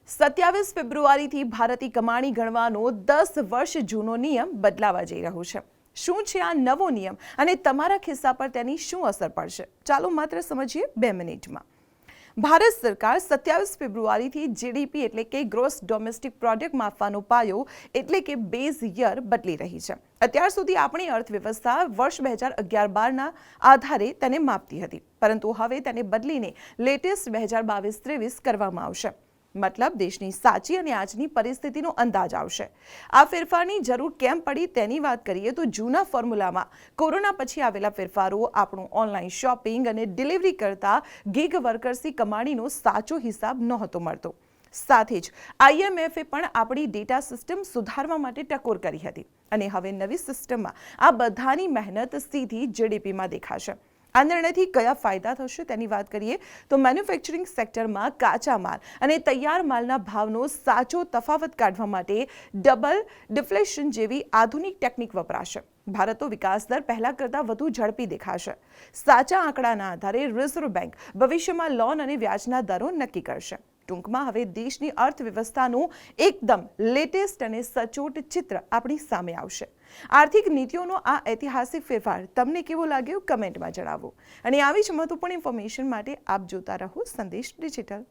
27 ફેબ્રુઆરીથી ભારતીય કમાણી ગણવાનો 10 વર્ષ જૂનો નિયમ બદલાવા જઈ રહ્યો છે। શું છે આ નવો નિયમ અને તમારા ખિસ્સા પર તેની શું અસર પડશે? ચાલો માત્ર સમજીએ 2 મિનિટમાં। ભારત સરકાર 27 ફેબ્રુઆરીથી જીડીપી એટલે કે ગ્રોસ ડોમેસ્ટિક પ્રોડક્ટ માપવાનો પાયો એટલે કે બેઝ યર બદલી રહી છે। અત્યાર સુધી આપણી અર્થવ્યવસ્થા વર્ષ 2011-12ના આધારે તેને માપતી હતી, પરંતુ હવે તેને બદલીને લેટેસ્ટ 2022-23 કરવામાં આવશે। मतलब देशની સાચી અને આજની પરિસ્થિતિનો અંદાજ આવશે। આ ફેરફારની જરૂર કેમ પડી તેની વાત કરીએ તો જૂના ફોર્મ્યુલામાં કોરોના પછી આવેલા ફેરફારો આપણું ઓનલાઈન શોપિંગ અને ડિલિવરી કરતા ગીગ વર્કર્સની કમાણીનો સાચો હિસાબ નહોતો મળતો। સાથે જ આઈએમએફે પણ આપણી ડેટા સિસ્ટમ સુધારવા માટે ટકોર કરી હતી અને હવે નવી સિસ્ટમમાં આ બધાની મહેનત સીધી જીડીપીમાં દેખાશે। આ નિર્ણયથી કયા ફાયદા થશે તેની વાત કરીએ તો મેન્યુફેક્ચરિંગ સેક્ટરમાં કાચા માલ અને તૈયાર માલના ભાવનો સાચો તફાવત કાઢવા માટે ડબલ ડિફ્લેશન જેવી આધુનિક ટેકનિક વપરાશે। ભારતનો વિકાસ દર પહેલા કરતાં વધુ ઝડપી દેખાશે। સાચા આંકડાના આધારે રિઝર્વ બેંક ભવિષ્યમાં લોન અને વ્યાજના દરો નક્કી કરશે। ટૂંકમાં હવે દેશની અર્થવ્યવસ્થાનું એકદમ લેટેસ્ટ અને સચોટ ચિત્ર આપણી સામે આવશે। આર્થિક નીતિઓનો આ ઐતિહાસિક ફેરફાર તમને કેવો લાગ્યો કમેન્ટમાં જણાવો અને આવી જ મહત્વપૂર્ણ ઇન્ફોર્મેશન માટે આપ જોતા રહો સંદેશ ડિજિટલ।